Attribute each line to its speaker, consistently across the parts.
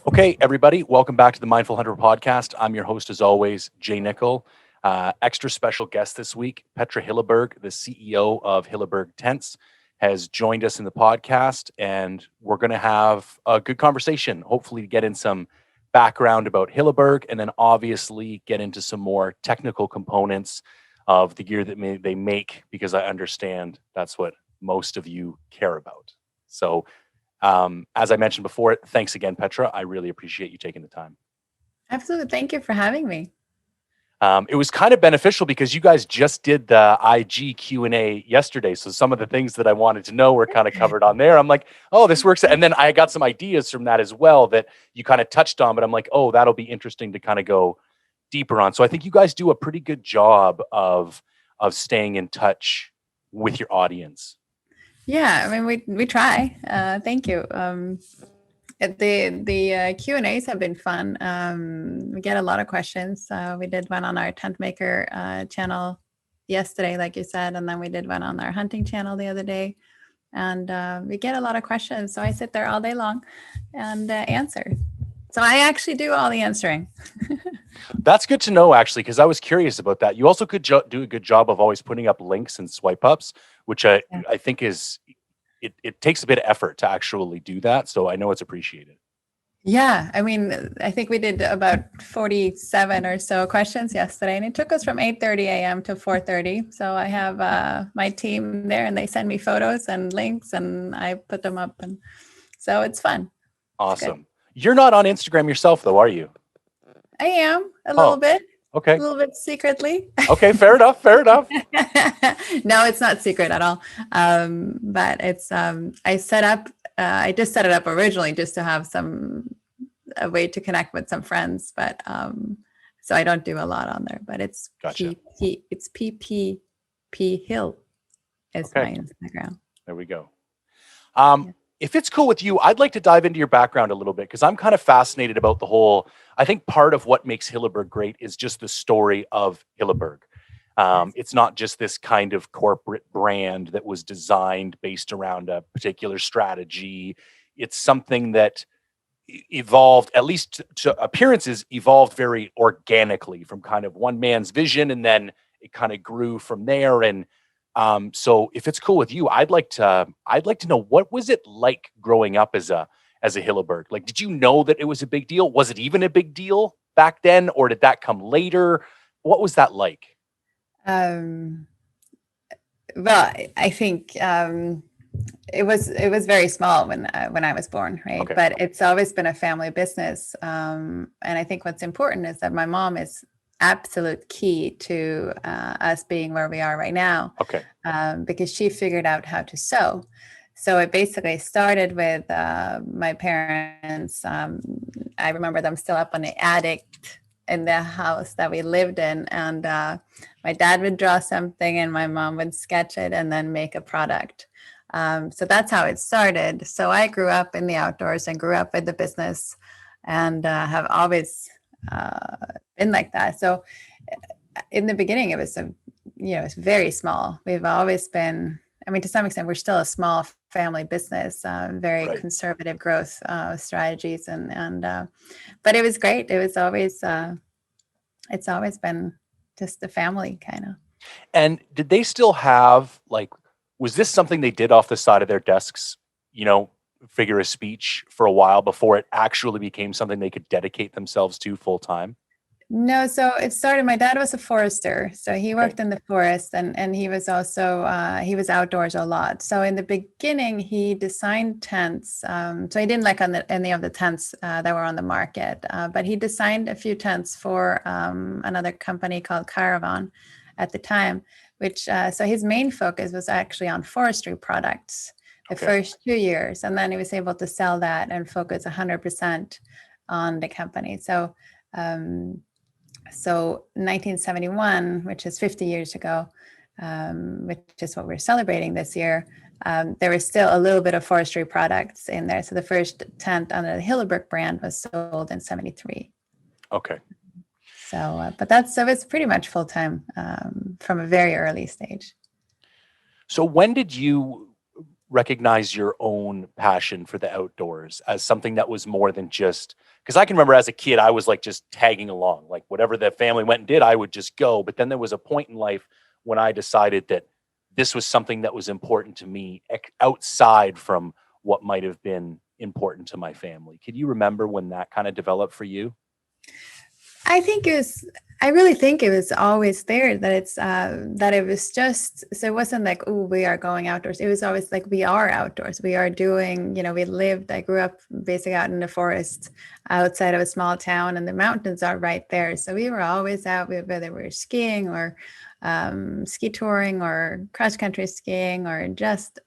Speaker 1: Okay, everybody, welcome back to the Mindful Hunter podcast. I'm your host, as always, Jay Nickel. Extra special guest this week, Petra Hilleberg, the CEO of Hilleberg Tents, has joined us in the podcast, and we're going to have a good conversation. Hopefully, get in some background about Hilleberg, and then obviously get into some more technical components of the gear that they make, because I understand that's what most of you care about. So, as I mentioned before, thanks again, Petra. I really appreciate you taking the time.
Speaker 2: Absolutely. Thank you for having me.
Speaker 1: It was kind of beneficial because you guys just did the IG Q&A yesterday. So some of the things that I wanted to know were kind of covered on there. I'm like, oh, this works. And then I got some ideas from that as well that you kind of touched on, but I'm like, oh, that'll be interesting to kind of go deeper on. So I think you guys do a pretty good job of staying in touch with your audience.
Speaker 2: Yeah, I mean, we try. Thank you. The Q&As have been fun. We get a lot of questions. We did one on our tent maker channel yesterday, like you said, and then we did one on our hunting channel the other day. And we get a lot of questions. So I sit there all day long and answer. So I actually do all the answering.
Speaker 1: That's good to know, actually, because I was curious about that. You also could do a good job of always putting up links and swipe ups, which I think is, it takes a bit of effort to actually do that. So I know it's appreciated.
Speaker 2: Yeah, I mean, I think we did about 47 or so questions yesterday, and it took us from 8:30 a.m. to 4:30. So I have my team there, and they send me photos and links, and I put them up, and so it's fun.
Speaker 1: Awesome. You're not on Instagram yourself, though, are you?
Speaker 2: I am a little bit.
Speaker 1: Okay.
Speaker 2: A little bit secretly.
Speaker 1: Okay, fair enough. Fair enough.
Speaker 2: No, it's not secret at all. But it's I set up. I just set it up originally just to have a way to connect with some friends, but so I don't do a lot on there. But it's
Speaker 1: gotcha.
Speaker 2: It's PPP Hill is my Instagram.
Speaker 1: There we go. If it's cool with you, I'd like to dive into your background a little bit, because I'm kind of fascinated about the whole. I think part of what makes Hilleberg great is just the story of Hilleberg. It's not just this kind of corporate brand that was designed based around a particular strategy. It's something that evolved, at least to appearances, evolved very organically from kind of one man's vision, and then it kind of grew from there. And so if it's cool with you, I'd like to know, what was it like growing up as a Hilleberg? Like, did you know that it was a big deal? Was it even a big deal back then, or did that come later? What was that like?
Speaker 2: Well, I think it was very small when I was born, right?
Speaker 1: Okay.
Speaker 2: But it's always been a family business, and I think what's important is that my mom is absolute key to us being where we are right now.
Speaker 1: Okay.
Speaker 2: Because she figured out how to sew. So it basically started with my parents. I remember them still up on the attic in the house that we lived in, and my dad would draw something and my mom would sketch it and then make a product. So that's how it started. So I grew up in the outdoors and grew up with the business, and have always been like that. So in the beginning, it was it's very small. We've always been, I mean, to some extent, we're still a small family business, very conservative growth strategies, and but it was great. It was always, it's always been just the family kind of.
Speaker 1: And did they still have, like, was this something they did off the side of their desks, figure of speech, for a while before it actually became something they could dedicate themselves to full time?
Speaker 2: No, so it started, my dad was a forester, so he worked in the forest, and he was also, he was outdoors a lot. So in the beginning, he designed tents. So he didn't like any of the tents that were on the market, but he designed a few tents for another company called Caravan at the time, which, so his main focus was actually on forestry products the first 2 years. And then he was able to sell that and focus 100% on the company. So 1971, which is 50 years ago, which is what we're celebrating this year, there was still a little bit of forestry products in there. So the first tent under the Hilleberg brand was sold in 73.
Speaker 1: Okay.
Speaker 2: So, but it's pretty much full time from a very early stage.
Speaker 1: So when did you recognize your own passion for the outdoors as something that was more than just, because I can remember as a kid, I was like just tagging along, like whatever the family went and did, I would just go. But then there was a point in life when I decided that this was something that was important to me outside from what might have been important to my family. Can you remember when that kind of developed for you?
Speaker 2: I think it was, I really think it was always there, that that it was just, so it wasn't like, oh, we are going outdoors. It was always like, we are outdoors. We are doing, I grew up basically out in the forest outside of a small town, and the mountains are right there. So we were always out, whether we were skiing or ski touring or cross country skiing or just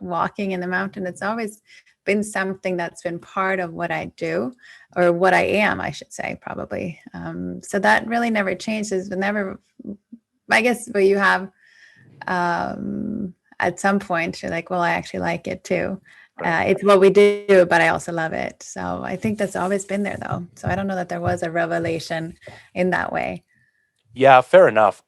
Speaker 2: walking in the mountain. It's always been something that's been part of what I do, or what I am, I should say, probably. So that really never changes, but never, I guess, but you have at some point, you're like, well, I actually like it too.
Speaker 1: Right.
Speaker 2: It's what we do, but I also love it. So I think that's always been there, though. So I don't know that there was a revelation in that way.
Speaker 1: Yeah, fair enough.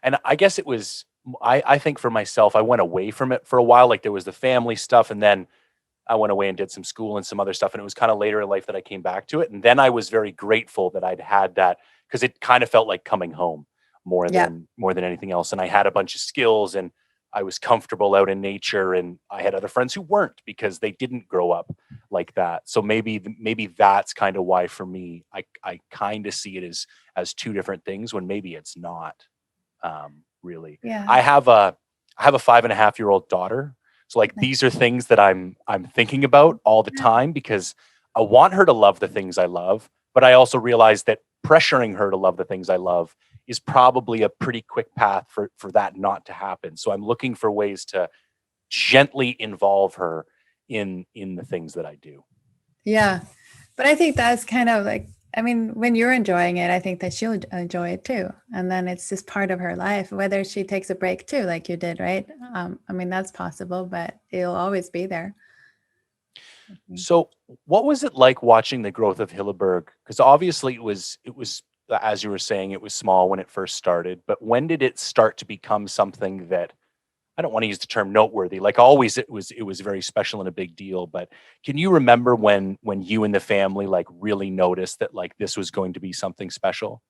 Speaker 1: And I guess it was, I think for myself, I went away from it for a while. Like there was the family stuff, and then I went away and did some school and some other stuff. And it was kind of later in life that I came back to it. And then I was very grateful that I'd had that, because it kind of felt like coming home
Speaker 2: Yeah.
Speaker 1: more than anything else. And I had a bunch of skills, and I was comfortable out in nature, and I had other friends who weren't, because they didn't grow up like that. So maybe that's kind of why for me, I kind of see it as two different things when maybe it's not, really.
Speaker 2: Yeah.
Speaker 1: I have a 5.5-year-old daughter. So like these are things that I'm thinking about all the time, because I want her to love the things I love, but I also realize that pressuring her to love the things I love is probably a pretty quick path for that not to happen. So I'm looking for ways to gently involve her in the things that I do.
Speaker 2: Yeah. But I think that's kind of like, I mean, when you're enjoying it, I think that she'll enjoy it too. And then it's just part of her life, whether she takes a break too, like you did, right? I mean, that's possible, but it'll always be there.
Speaker 1: So what was it like watching the growth of Hilleberg? Because obviously it was, as you were saying, it was small when it first started, but when did it start to become something that, I don't want to use the term noteworthy. Like always, it was very special and a big deal. But can you remember when you and the family like really noticed that like this was going to be something special?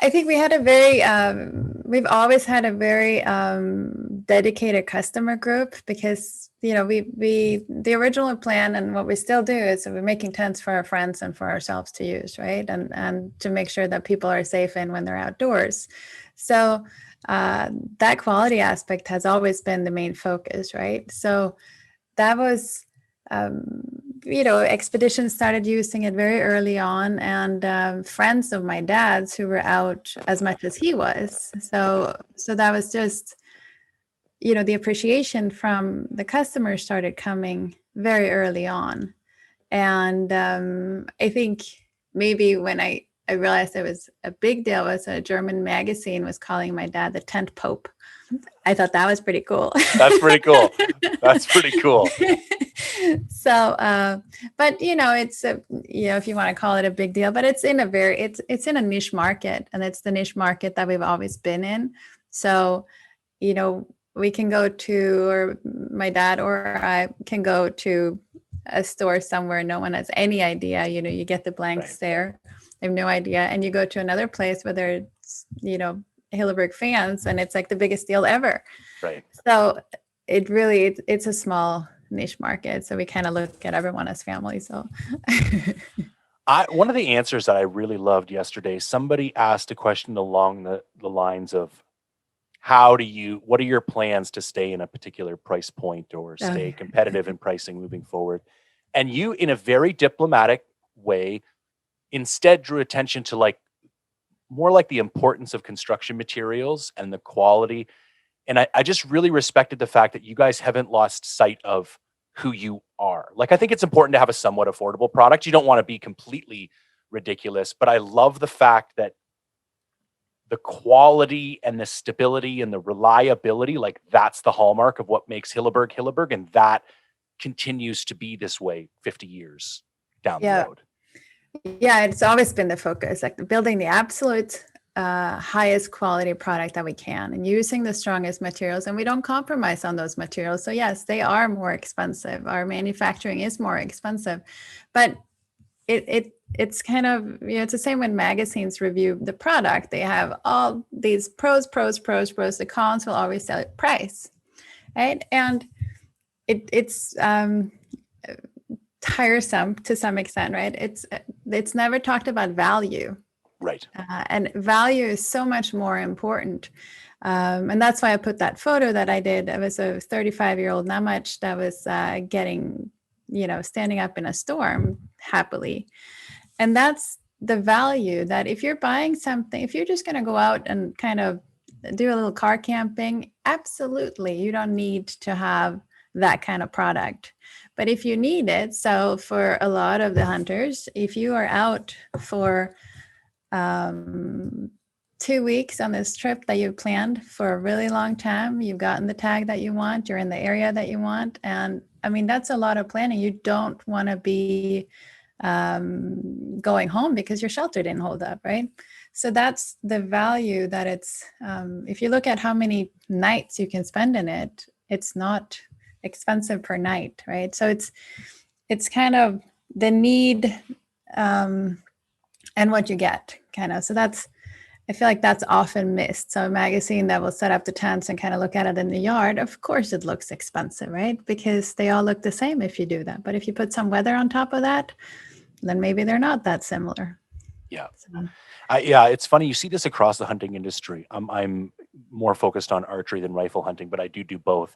Speaker 2: I think we had we've always had a very dedicated customer group, because, the original plan and what we still do is we're making tents for our friends and for ourselves to use, right? And to make sure that people are safe in when they're outdoors. So that quality aspect has always been the main focus, right? So that was, expeditions started using it very early on, and friends of my dad's who were out as much as he was. So that was just, the appreciation from the customers started coming very early on. And I think maybe when I realized it was a big deal, was a German magazine was calling my dad the tent pope. I thought that was pretty cool.
Speaker 1: That's pretty cool. That's pretty cool.
Speaker 2: So, but it's if you want to call it a big deal, but it's in it's in a niche market, and it's the niche market that we've always been in. So, we can go to, or my dad or I can go to a store somewhere, no one has any idea, you get the blank stare. They have no idea. And you go to another place where there's, Hilleberg fans, and it's like the biggest deal ever.
Speaker 1: Right.
Speaker 2: So it's a small niche market. So we kind of look at everyone as family. So
Speaker 1: One of the answers that I really loved yesterday, somebody asked a question along the lines of, what are your plans to stay in a particular price point or stay competitive in pricing moving forward? And you, in a very diplomatic way, instead drew attention to like more like the importance of construction materials and the quality. And I just really respected the fact that you guys haven't lost sight of who you are. Like, I think it's important to have a somewhat affordable product. You don't want to be completely ridiculous, but I love the fact that the quality and the stability and the reliability, like that's the hallmark of what makes Hilleberg. And that continues to be this way 50 years down the road.
Speaker 2: Yeah, it's always been the focus, like building the absolute highest quality product that we can and using the strongest materials, and we don't compromise on those materials. So yes, they are more expensive. Our manufacturing is more expensive, but it's kind of, it's the same when magazines review the product. They have all these pros. The cons will always tell price, right? And it's tiresome to some extent, right? It's never talked about value.
Speaker 1: Right.
Speaker 2: And value is so much more important. And that's why I put that photo that I did. It was a 35-year-old Namach that was getting, standing up in a storm happily. And that's the value, that if you're buying something, if you're just going to go out and kind of do a little car camping, absolutely, you don't need to have that kind of product. But if you need it, so for a lot of the hunters, if you are out for 2 weeks on this trip that you've planned for a really long time, you've gotten the tag that you want, you're in the area that you want. And I mean, that's a lot of planning. You don't want to be going home because your shelter didn't hold up, right? So that's the value that it's, if you look at how many nights you can spend in it, it's not expensive per night, right? So it's kind of the need and what you get, kind of. So I feel like that's often missed. So a magazine that will set up the tents and kind of look at it in the yard, of course it looks expensive, right? Because they all look the same if you do that. But if you put some weather on top of that, then maybe they're not that similar.
Speaker 1: Yeah.
Speaker 2: So.
Speaker 1: Yeah, it's funny. You see this across the hunting industry. I'm more focused on archery than rifle hunting, but I do both.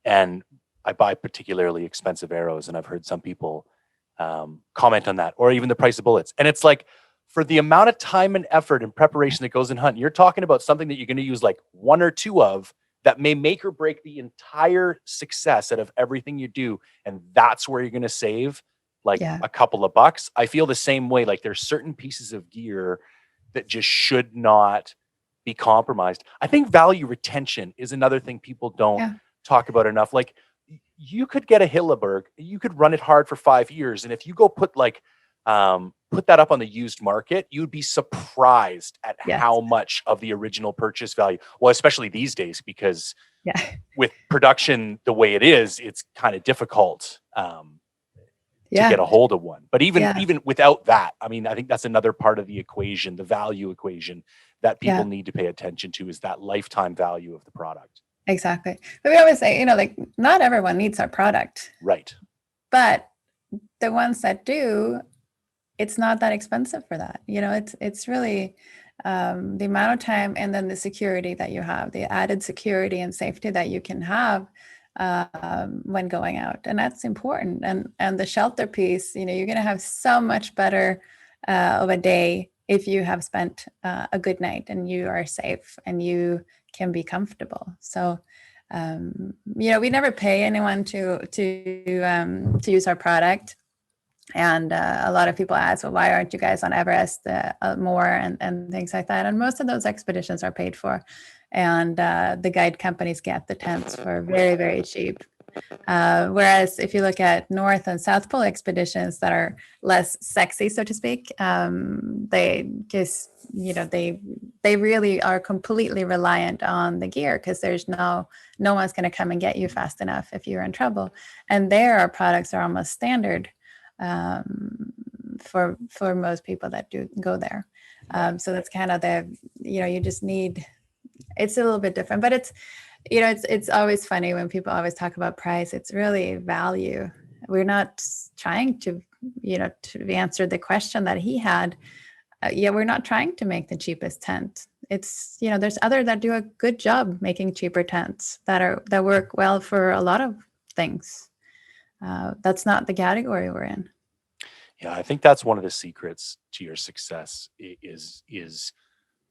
Speaker 1: And I buy particularly expensive arrows, and I've heard some people comment on that, or even the price of bullets. And it's like, for the amount of time and effort and preparation that goes in hunting, you're talking about something that you're going to use like one or two of that may make or break the entire success out of everything you do. And that's where you're going to save like a couple of bucks. I feel the same way. Like there's certain pieces of gear that just should not be compromised. I think value retention is another thing people don't talk about enough. Like you could get a Hilleberg, you could run it hard for 5 years. And if you go put like, put that up on the used market, you'd be surprised at how much of the original purchase value, well, especially these days, because with production the way it is, it's kind of difficult to get a hold of one. But even without that, I mean, I think that's another part of the equation, the value equation that people need to pay attention to, is that lifetime value of the product.
Speaker 2: Exactly. But we always say, like not everyone needs our product.
Speaker 1: Right.
Speaker 2: But the ones that do, it's not that expensive for that. It's really the amount of time and then the security that you have, the added security and safety that you can have when going out. And that's important. And the shelter piece, you're going to have so much better of a day if you have spent a good night and you are safe and you can be comfortable. So, we never pay anyone to use our product. And a lot of people ask, well, why aren't you guys on Everest more and things like that? And most of those expeditions are paid for. And the guide companies get the tents for very, very cheap. Whereas if you look at North and South Pole expeditions that are less sexy, so to speak, they just, they really are completely reliant on the gear, because there's no one's going to come and get you fast enough if you're in trouble. And there, our products are almost standard for most people that do go there. So that's kind of you just need, it's a little bit different, but it's always funny when people always talk about price. It's really value. We're not trying to answer the question that he had. We're not trying to make the cheapest tent. It's, there's others that do a good job making cheaper tents that work well for a lot of things. That's not the category we're in.
Speaker 1: Yeah, I think that's one of the secrets to your success is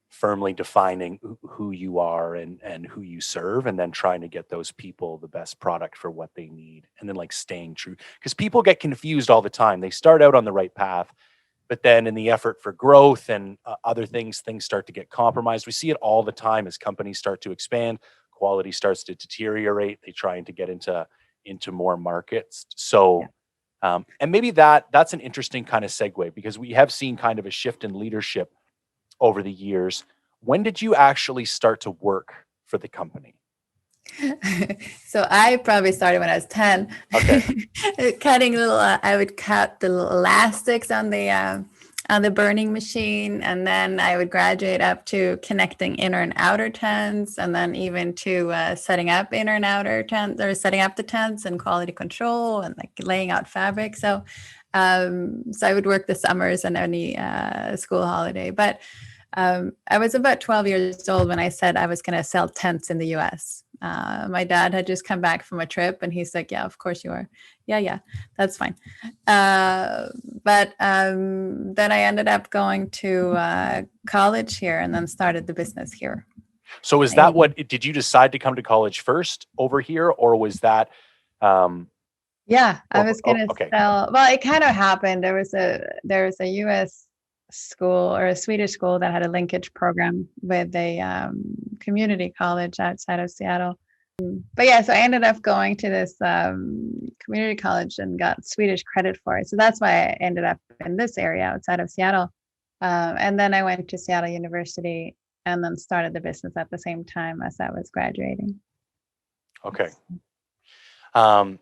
Speaker 1: firmly defining who you are and who you serve, and then trying to get those people the best product for what they need, and then like staying true. Because people get confused all the time. They start out on the right path, but then in the effort for growth and other things start to get compromised. We see it all the time as companies start to expand, quality starts to deteriorate. They trying to get into more markets. So, and maybe that's an interesting kind of segue, because we have seen kind of a shift in leadership over the years When did you actually start to work for the company?
Speaker 2: So I probably started when I was 10.
Speaker 1: Okay.
Speaker 2: Cutting little, I would cut the little elastics on the burning machine, and then I would graduate up to connecting inner and outer tents, and then even to setting up inner and outer tents, or setting up the tents and quality control and like laying out fabric. So I would work the summers and any school holiday. But I was about 12 years old when I said I was going to sell tents in the US. My dad had just come back from a trip and he's like, yeah, of course you are. Yeah, that's fine. But then I ended up going to college here and then started the business here.
Speaker 1: So is that what, did you decide to come to college first over here, or was that?
Speaker 2: Yeah, I was going to
Speaker 1: okay.
Speaker 2: sell. Well, it kind of happened. There was a US school or a Swedish school that had a linkage program with a community college outside of Seattle. But yeah, so I ended up going to this community college and got Swedish credit for it. So that's why I ended up in this area outside of Seattle. And then I went to Seattle University and then started the business at the same time as I was graduating.
Speaker 1: Okay.
Speaker 2: And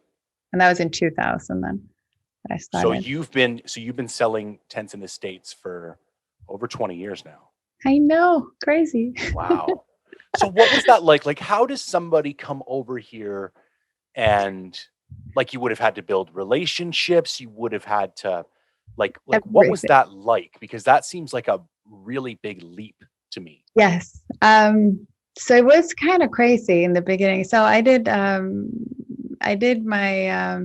Speaker 2: that was in 2000 then. I started.
Speaker 1: So you've been selling tents in the States for over 20 years now.
Speaker 2: I know, crazy.
Speaker 1: Wow. So what was that like? Like, how does somebody come over here and like you would have had to build relationships? You would have had to like what was that like? Because that seems like a really big leap to me.
Speaker 2: Yes. So it was kind of crazy in the beginning. So I did my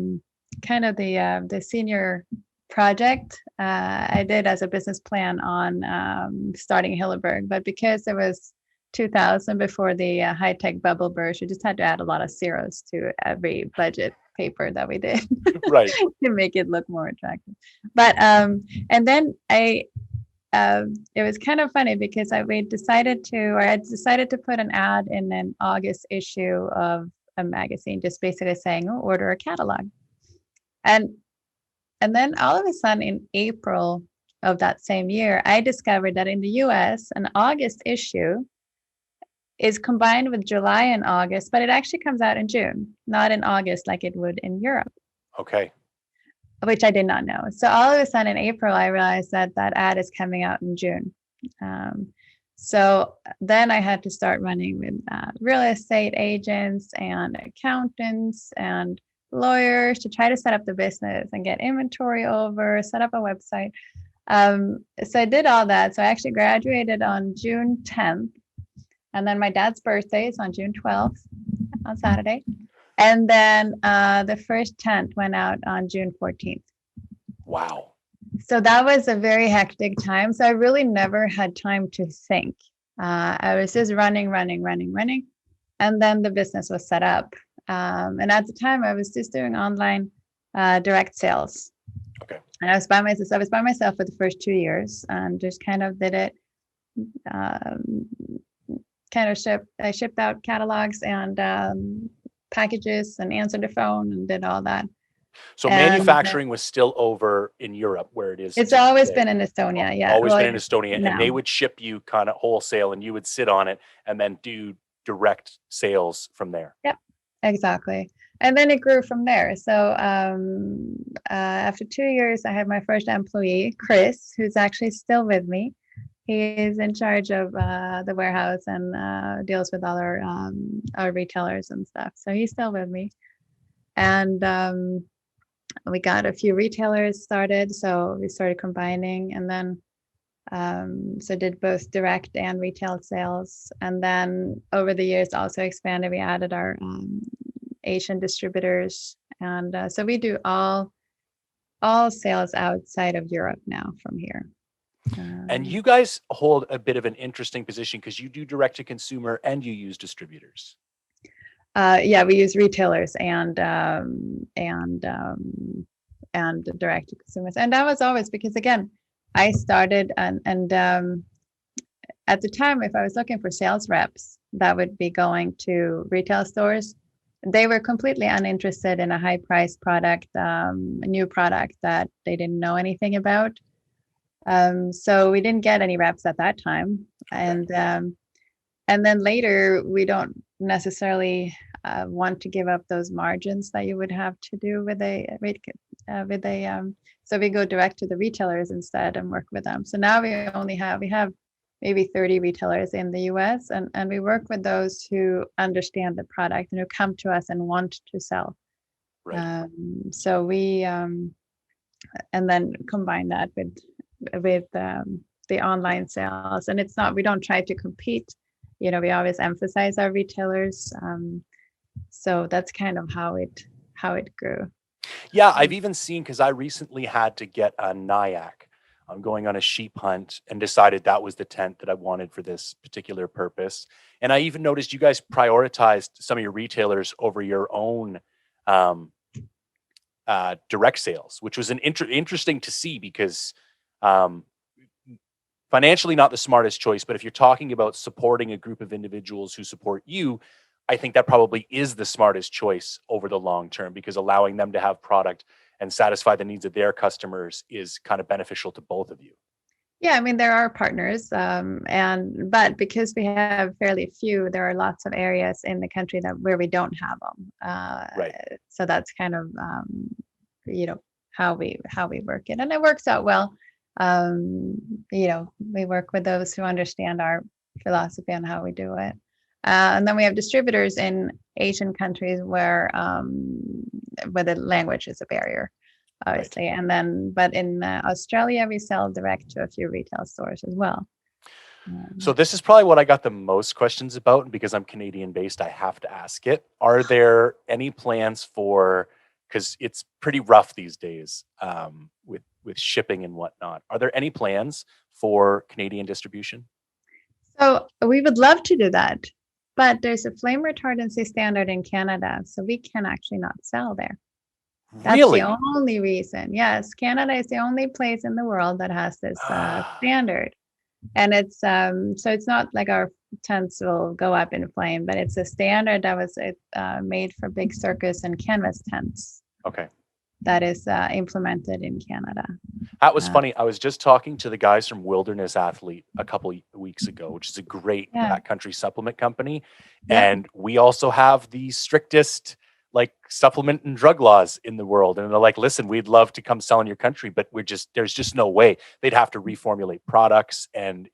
Speaker 2: kind of the senior project I did as a business plan on starting Hilleberg, but because it was 2000 before the high-tech bubble burst, we just had to add a lot of zeros to every budget paper that we did
Speaker 1: right
Speaker 2: to make it look more attractive. But and then it was kind of funny because I decided to put an ad in an August issue of a magazine, just basically saying, oh, order a catalog. And then all of a sudden in April of that same year, I discovered that in the US, an August issue is combined with July and August, but it actually comes out in June, not in August like it would in Europe.
Speaker 1: Okay.
Speaker 2: Which I did not know. So all of a sudden in April, I realized that ad is coming out in June. So then I had to start running with real estate agents and accountants and lawyers to try to set up the business and get inventory over, set up a website. So I did all that. So I actually graduated on June 10th. And then my dad's birthday is on June 12th, on Saturday. And then the first tent went out on June 14th.
Speaker 1: Wow.
Speaker 2: So that was a very hectic time. So I really never had time to think. I was just running. And then the business was set up. And at the time, I was just doing online direct sales.
Speaker 1: Okay.
Speaker 2: And I was by myself for the first 2 years and just kind of did it. I shipped out catalogs and packages and answered the phone and did all that.
Speaker 1: So manufacturing was still over in Europe where it is.
Speaker 2: It's always been in Estonia. Yeah.
Speaker 1: Always been in Estonia. And they would ship you kind of wholesale and you would sit on it and then do direct sales from there.
Speaker 2: Yep, exactly. And then it grew from there. So after 2 years, I had my first employee, Chris, who's actually still with me. He is in charge of the warehouse and deals with all our retailers and stuff. So he's still with me. And we got a few retailers started. So we started combining and then so did both direct and retail sales. And then over the years also expanded. We added our Asian distributors. And so we do all sales outside of Europe now from here.
Speaker 1: And you guys hold a bit of an interesting position because you do direct to consumer and you use distributors.
Speaker 2: Yeah, we use retailers and direct to consumers. And that was always because, again, I started and at the time, if I was looking for sales reps that would be going to retail stores, they were completely uninterested in a high price product, a new product that they didn't know anything about. So we didn't get any reps at that time. And then later we don't necessarily want to give up those margins that you would have to do with so we go direct to the retailers instead and work with them. So now we have maybe 30 retailers in the US, and we work with those who understand the product and who come to us and want to sell.
Speaker 1: Right.
Speaker 2: So we and then combine that with the online sales. And it's not, we don't try to compete, we always emphasize our retailers. So that's kind of how it grew.
Speaker 1: Yeah, I've even seen, because I recently had to get a Nyack. I'm going on a sheep hunt and decided that was the tent that I wanted for this particular purpose. And I even noticed you guys prioritized some of your retailers over your own direct sales, which was interesting to see, because financially not the smartest choice, but if you're talking about supporting a group of individuals who support you, I think that probably is the smartest choice over the long term, because allowing them to have product and satisfy the needs of their customers is kind of beneficial to both of you.
Speaker 2: Yeah, I mean, there are partners, but because we have fairly few, there are lots of areas in the country where we don't have them.
Speaker 1: Right.
Speaker 2: So that's kind of how we work it, and it works out well. We work with those who understand our philosophy on how we do it. And then we have distributors in Asian countries where the language is a barrier, obviously. Right. But in Australia, we sell direct to a few retail stores as well.
Speaker 1: So this is probably what I got the most questions about, and because I'm Canadian based, I have to ask it. Are there any plans for, because it's pretty rough these days with shipping and whatnot, are there any plans for Canadian distribution?
Speaker 2: So we would love to do that. But there's a flame retardancy standard in Canada, so we can actually not sell there. That's
Speaker 1: really?
Speaker 2: The only reason. Yes, Canada is the only place in the world that has this standard. And it's so it's not like our tents will go up in flame, but it's a standard that was made for big circus and canvas tents.
Speaker 1: Okay.
Speaker 2: That is implemented in Canada.
Speaker 1: That was funny. I was just talking to the guys from Wilderness Athlete a couple weeks ago, which is a great backcountry supplement company. Yeah. And we also have the strictest like supplement and drug laws in the world. And they're like, listen, we'd love to come sell in your country, but there's just no way. They'd have to reformulate products, and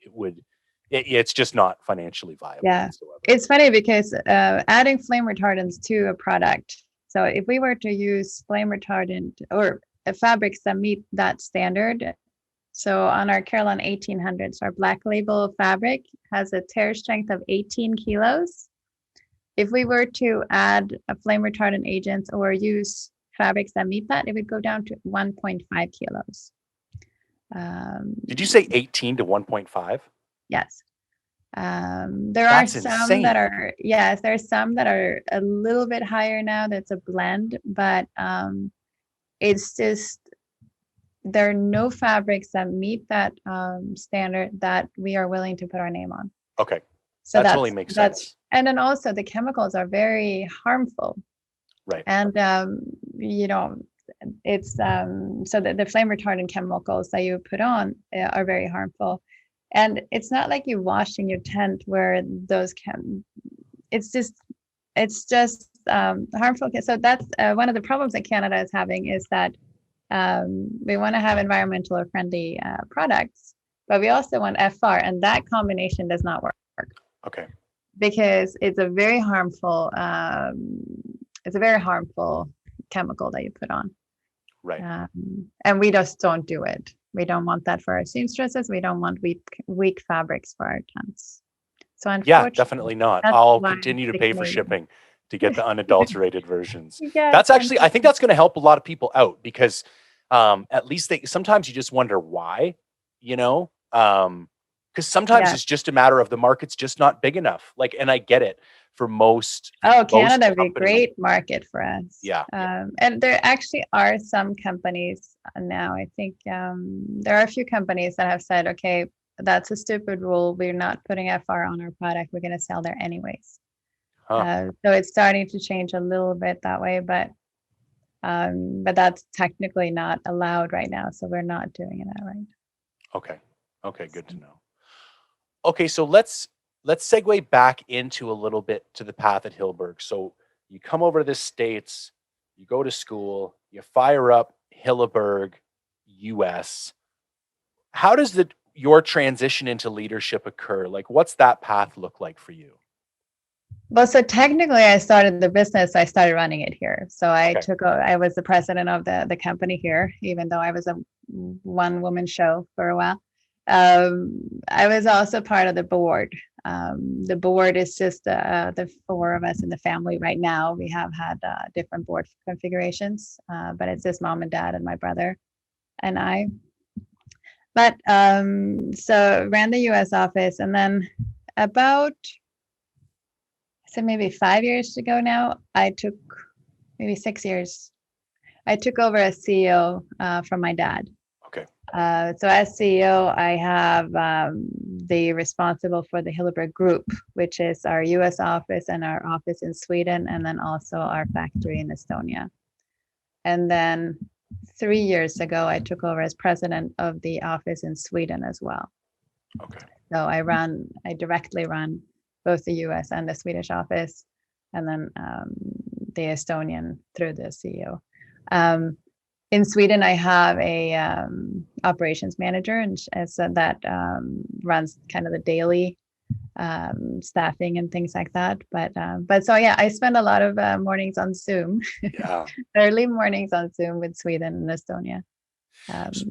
Speaker 1: it's just not financially viable.
Speaker 2: Yeah. Whatsoever. It's funny because adding flame retardants to a product. So if we were to use flame retardant or fabrics that meet that standard, so on our Carolina 1800s, our black label fabric has a tear strength of 18 kilos. If we were to add a flame retardant agents or use fabrics that meet that, it would go down to 1.5 kilos.
Speaker 1: Did you say 18 to 1.5?
Speaker 2: Yes. There are some that are, yes, there's some that are a little bit higher now. That's a blend, but it's just, there are no fabrics that meet that standard that we are willing to put our name on.
Speaker 1: Okay. So that totally makes sense.
Speaker 2: And then also the chemicals are very harmful.
Speaker 1: Right.
Speaker 2: And, it's, so the flame retardant chemicals that you put on are very harmful. And it's not like you washing your tent where those it's just harmful. So that's one of the problems that Canada is having, is that we want to have environmental or friendly products, but we also want FR, and that combination does not work.
Speaker 1: Okay.
Speaker 2: Because it's a very harmful chemical that you put on.
Speaker 1: Right.
Speaker 2: And we just don't do it. We don't want that for our seamstresses. We don't want weak fabrics for our tents. So
Speaker 1: yeah, definitely not. I'll continue to pay for shipping to get the unadulterated versions. Yeah, that's actually, I think that's going to help a lot of people out, because at least sometimes you just wonder why, because sometimes it's just a matter of the market's just not big enough. Like, and I get it for most.
Speaker 2: Canada would be a great market for us.
Speaker 1: Yeah.
Speaker 2: And there actually are some companies now. I think there are a few companies that have said, okay, that's a stupid rule. We're not putting FR on our product. We're going to sell there anyways. So it's starting to change a little bit that way, but that's technically not allowed right now. So we're not doing it that right.
Speaker 1: Okay. Good to know. Okay, so let's segue back into a little bit to the path at Hilleberg. So you come over to the States, you go to school, you fire up Hilleberg US. How does your transition into leadership occur? Like, what's that path look like for you?
Speaker 2: Well, so technically, I started the business. I started running it here. So
Speaker 1: Okay.
Speaker 2: I was the president of the company here, even though I was a one woman show for a while. I was also part of the board. The board is just the four of us in the family right now. We have had different board configurations, but it's just mom and dad and my brother and I. But so ran the US office, and then about, so maybe 5 years ago now, maybe 6 years, I took over as CEO from my dad.
Speaker 1: Okay.
Speaker 2: So as CEO, I have the responsible for the Hilleberg Group, which is our US office and our office in Sweden, and then also our factory in Estonia. And then 3 years ago, I took over as president of the office in Sweden as well.
Speaker 1: Okay.
Speaker 2: So I directly run both the US and the Swedish office, and then the Estonian through the CEO. In Sweden, I have a operations manager, and so that runs kind of the daily staffing and things like that. But so yeah, I spend a lot of mornings on Zoom,
Speaker 1: Yeah.
Speaker 2: early mornings on Zoom with Sweden and Estonia.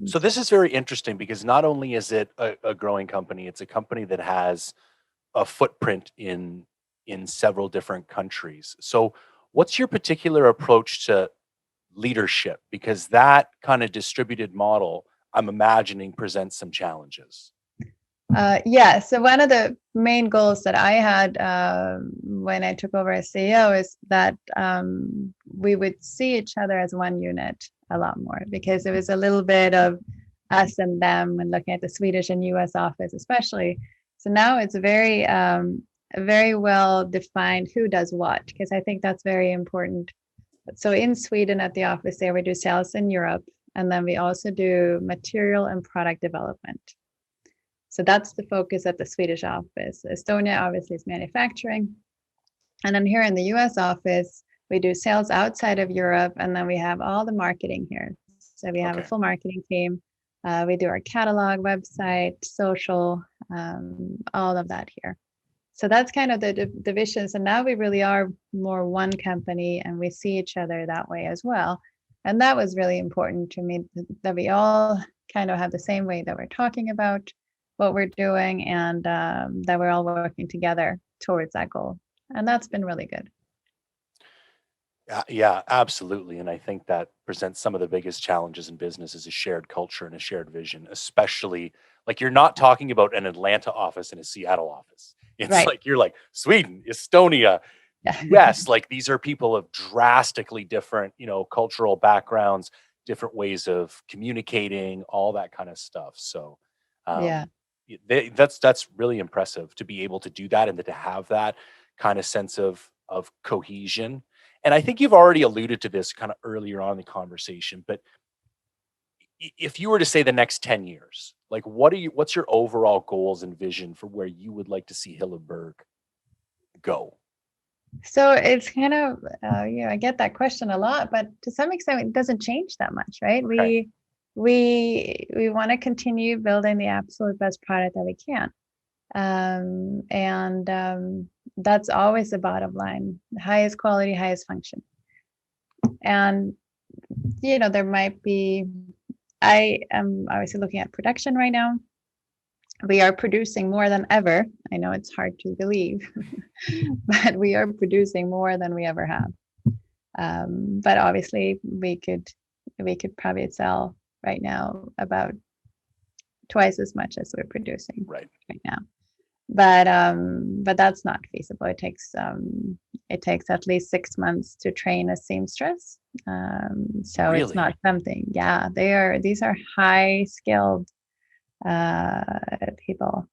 Speaker 1: So this is very interesting because not only is it a growing company, it's a company that has a footprint in several different countries. So what's your particular approach to leadership? Because that kind of distributed model, I'm imagining, presents some challenges.
Speaker 2: Yeah, so one of the main goals that I had when I took over as CEO is that we would see each other as one unit a lot more, because it was a little bit of us and them, and looking at the Swedish and US office especially. So now it's very well defined who does what, because I think that's very important. So in Sweden at the office there, we do sales in Europe, and then we also do material and product development. So that's the focus at the Swedish office. Estonia obviously is manufacturing. And then here in the US office, we do sales outside of Europe, and then we have all the marketing here. So we have a full marketing team. We do our catalog, website, social, all of that here. So that's kind of the divisions. And now we really are more one company, and we see each other that way as well. And that was really important to me, that we all kind of have the same way that we're talking about what we're doing, and that we're all working together towards that goal. And that's been really good.
Speaker 1: Yeah, absolutely. And I think that presents some of the biggest challenges in business is a shared culture and a shared vision, especially like you're not talking about an Atlanta office and a Seattle office. It's
Speaker 2: Right.
Speaker 1: like you're like Sweden, Estonia,
Speaker 2: Yeah.
Speaker 1: US. Like these are people of drastically different, cultural backgrounds, different ways of communicating, all that kind of stuff. So
Speaker 2: Yeah.
Speaker 1: um, that's really impressive to be able to do that and to have that kind of sense of cohesion. And I think you've already alluded to this kind of earlier on in the conversation, but if you were to say the next 10 years, like what's your overall goals and vision for where you would like to see Hilleberg go?
Speaker 2: So it's kind of, I get that question a lot, but to some extent, it doesn't change that much, right?
Speaker 1: Okay.
Speaker 2: We want to continue building the absolute best product that we can. And that's always the bottom line: highest quality, highest function. And there might be, I am obviously looking at production right now. We are producing more than ever. I know it's hard to believe, but we are producing more than we ever have. But obviously we could probably sell right now about twice as much as we're producing
Speaker 1: Right
Speaker 2: now. But that's not feasible. It takes at least 6 months to train a seamstress. So
Speaker 1: Really?
Speaker 2: It's not something. Yeah, these are high skilled people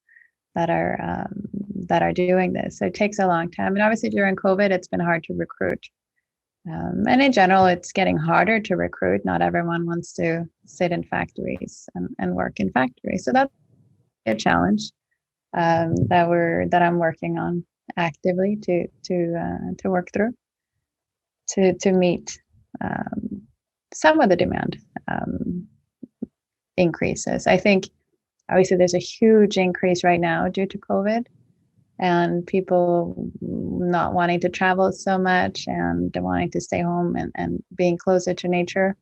Speaker 2: that are doing this. So it takes a long time. And obviously during COVID, it's been hard to recruit. And in general, it's getting harder to recruit. Not everyone wants to sit in factories and work in factories. So that's a challenge. that I'm working on actively to work through to meet some of the demand increases. I think obviously there's a huge increase right now due to COVID and people not wanting to travel so much and wanting to stay home and being closer to nature.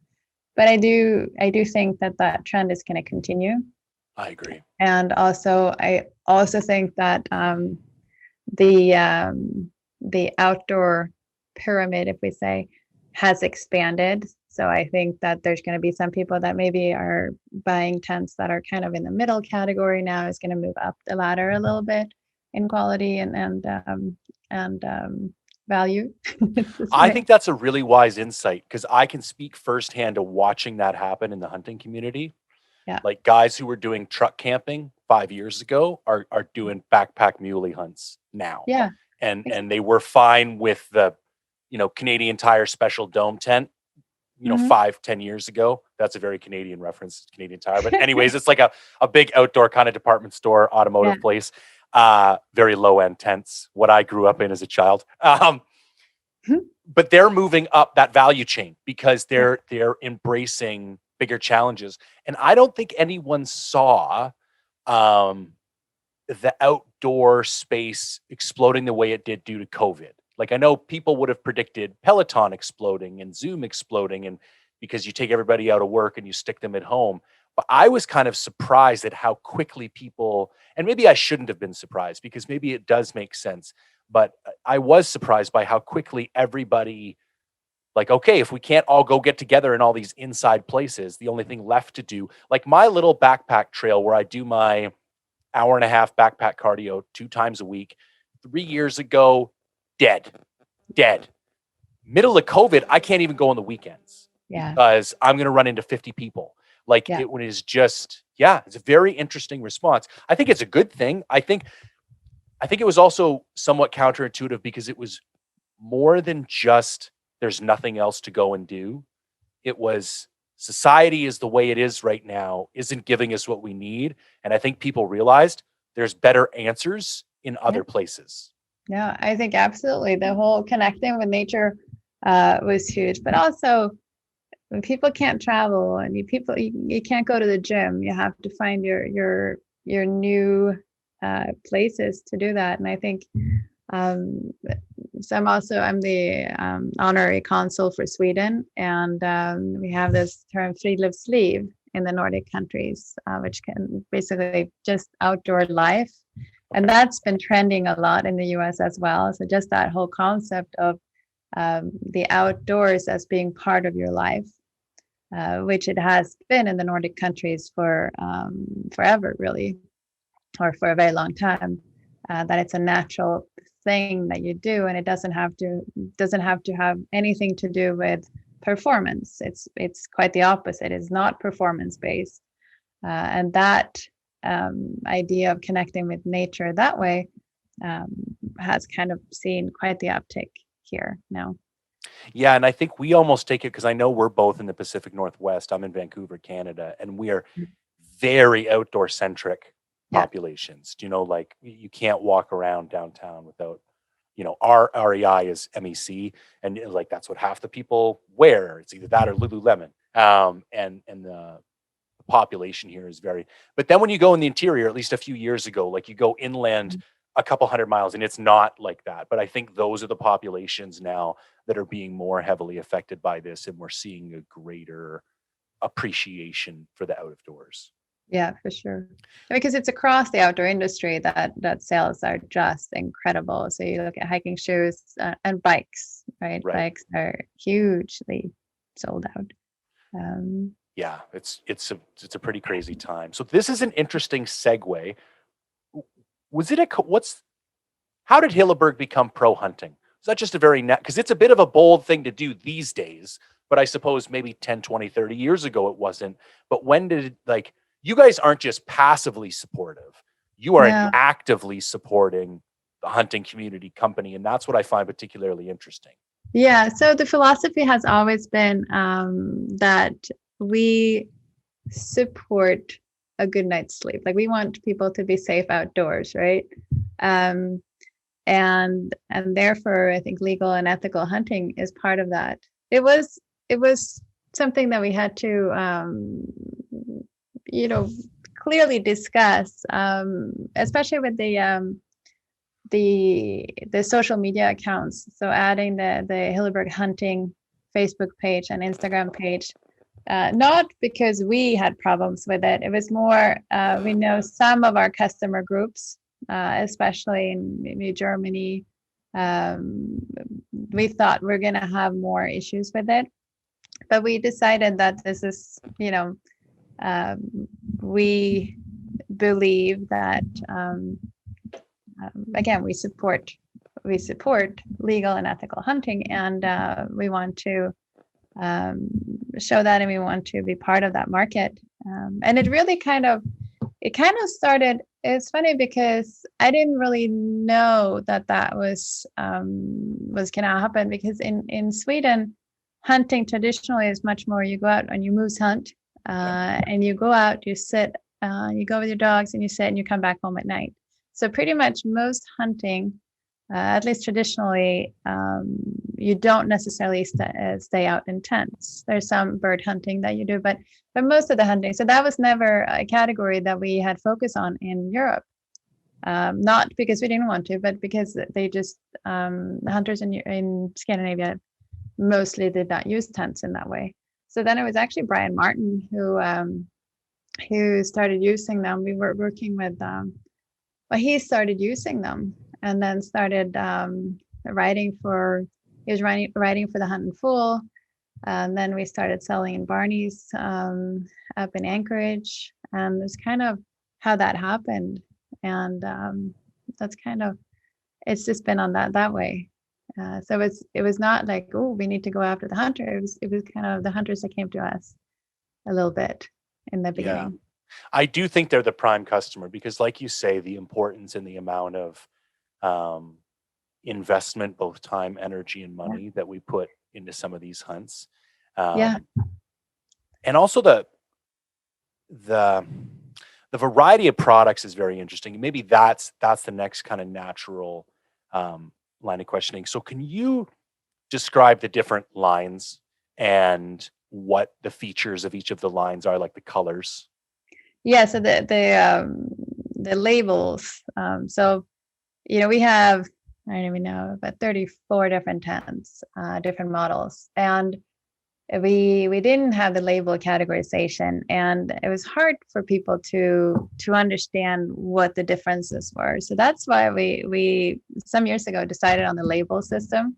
Speaker 2: But I do think that trend is going to continue.
Speaker 1: I agree.
Speaker 2: And also, I also think that the outdoor pyramid, if we say, has expanded. So I think that there's going to be some people that maybe are buying tents that are kind of in the middle category now is going to move up the ladder a little bit in quality and value.
Speaker 1: I think that's a really wise insight because I can speak firsthand to watching that happen in the hunting community.
Speaker 2: Yeah.
Speaker 1: Like guys who were doing truck camping 5 years ago are doing backpack muley hunts now.
Speaker 2: Yeah.
Speaker 1: And they were fine with the, Canadian Tire special dome tent, 5-10 years ago. That's a very Canadian reference, Canadian Tire. But anyways, it's like a big outdoor kind of department store, automotive place. Very low end tents, what I grew up in as a child. But they're moving up that value chain because they're embracing bigger challenges. And I don't think anyone saw the outdoor space exploding the way it did due to COVID. Like I know people would have predicted Peloton exploding and Zoom exploding, and because you take everybody out of work and you stick them at home. But I was kind of surprised at how quickly people, and maybe I shouldn't have been surprised because maybe it does make sense, but I was surprised by how quickly everybody, like, okay, if we can't all go get together in all these inside places, the only thing left to do, like my little backpack trail where I do my hour-and-a-half backpack cardio 2 times a week, 3 years ago, dead. Middle of COVID, I can't even go on the weekends because I'm going to run into 50 people. Like it was just, it's a very interesting response. I think it's a good thing. I think it was also somewhat counterintuitive because it was more than just there's nothing else to go and do. It was society is the way it is right now isn't giving us what we need. And I think people realized there's better answers in other places.
Speaker 2: Yeah, I think absolutely. The whole connecting with nature was huge, but also when people can't travel and you can't go to the gym, you have to find your new places to do that. And I think so I'm the honorary consul for Sweden, and we have this term friluftsliv in the Nordic countries, which can basically just outdoor life. And that's been trending a lot in the US as well. So just that whole concept of the outdoors as being part of your life, which it has been in the Nordic countries for forever, really, or for a very long time, that it's a natural thing that you do, and it doesn't have to have anything to do with performance. It's quite the opposite. It's not performance based, and that idea of connecting with nature that way has kind of seen quite the uptick here now.
Speaker 1: Yeah, and I think we almost take it because I know we're both in the Pacific Northwest. I'm in Vancouver, Canada, and we are very outdoor centric populations. Like you can't walk around downtown without, our REI is MEC, and like that's what half the people wear. It's either that or Lululemon. And the population here is very, but then when you go in the interior, at least a few years ago, like you go inland a couple 100 miles and it's not like that. But I think those are the populations now that are being more heavily affected by this, and we're seeing a greater appreciation for the out of doors.
Speaker 2: Yeah, for sure. Because it's across the outdoor industry that sales are just incredible. So you look at hiking shoes and bikes, right? Bikes are hugely sold out.
Speaker 1: Yeah, it's a pretty crazy time. So this is an interesting segue. How did Hilleberg become pro hunting? Is that just a very because it's a bit of a bold thing to do these days, but I suppose maybe 10, 20, 30 years ago it wasn't. But when did you guys aren't just passively supportive. You are actively supporting the hunting community company. And that's what I find particularly interesting.
Speaker 2: Yeah. So the philosophy has always been that we support a good night's sleep. Like we want people to be safe outdoors, right? And therefore, I think legal and ethical hunting is part of that. It was something that we had to, clearly discuss, especially with the social media accounts. So adding the Hilleberg hunting Facebook page and Instagram page, not because we had problems with it. It was more, we know some of our customer groups, especially in maybe Germany, we thought we're going to have more issues with it. But we decided that this is, we believe that, again, we support legal and ethical hunting, and we want to show that, and we want to be part of that market. And it really kind of started. It's funny because I didn't really know that was going to happen, because in Sweden, hunting traditionally is much more, you go out and you moose hunt, and you go out, you sit, you go with your dogs and you sit and you come back home at night. So pretty much most hunting, at least traditionally, you don't necessarily stay out in tents. There's some bird hunting that you do, but most of the hunting. So that was never a category that we had focus on in Europe. Not because we didn't want to, but because they just, the hunters in Scandinavia mostly did not use tents in that way. So then it was actually Brian Martin who started using them. We were working with he started using them, and then started writing for the Hunt and Fool. And then we started selling in Barney's up in Anchorage, and it's kind of how that happened. And that's kind of, it's just been on that way. So it was not like, oh, we need to go after the hunter. It was kind of the hunters that came to us a little bit in the beginning.
Speaker 1: Yeah. I do think they're the prime customer, because like you say, the importance and the amount of investment, both time, energy, and money that we put into some of these hunts. And also the variety of products is very interesting. Maybe that's the next kind of natural line of questioning. So can you describe the different lines and what the features of each of the lines are, like the colors?
Speaker 2: Yeah, so the labels. So we have, I don't even know, about 34 different tents, different models, and we didn't have the label categorization, and it was hard for people to understand what the differences were. So that's why we some years ago decided on the label system.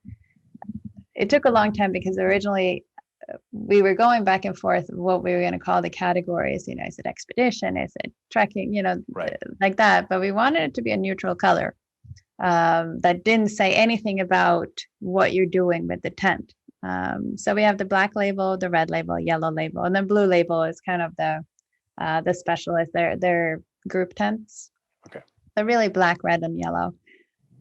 Speaker 2: It took a long time, because originally we were going back and forth what we were going to call the categories. Is it expedition? Is it trekking?
Speaker 1: Right.
Speaker 2: Like that. But we wanted it to be a neutral color that didn't say anything about what you're doing with the tent. So we have the black label, the red label, yellow label, and then blue label is kind of the specialist. They're group tents.
Speaker 1: Okay.
Speaker 2: They're really black, red, and yellow.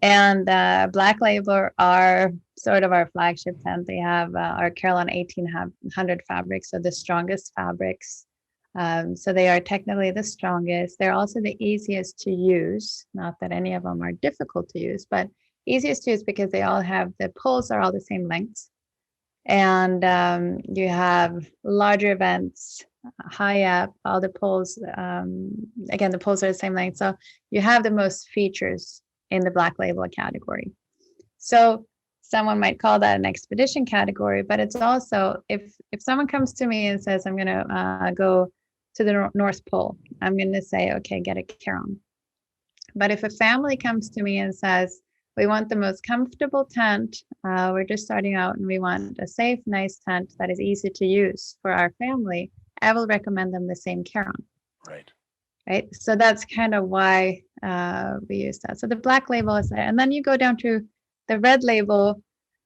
Speaker 2: And black label are sort of our flagship tent. They have our Carolina 1800 fabrics, so the strongest fabrics. So they are technically the strongest. They're also the easiest to use. Not that any of them are difficult to use, but easiest to use because they all have, the poles are all the same lengths. And you have larger vents high up, all the poles, again, the poles are the same length. So you have the most features in the black label category. So someone might call that an expedition category, but it's also, if someone comes to me and says, I'm going to go to the North Pole, I'm going to say, okay, get a Caron. But if a family comes to me and says, we want the most comfortable tent, we're just starting out and we want a safe, nice tent that is easy to use for our family, I will recommend them the same Caron. Right. So that's kind of why we use that. So the black label is there. And then you go down to the red label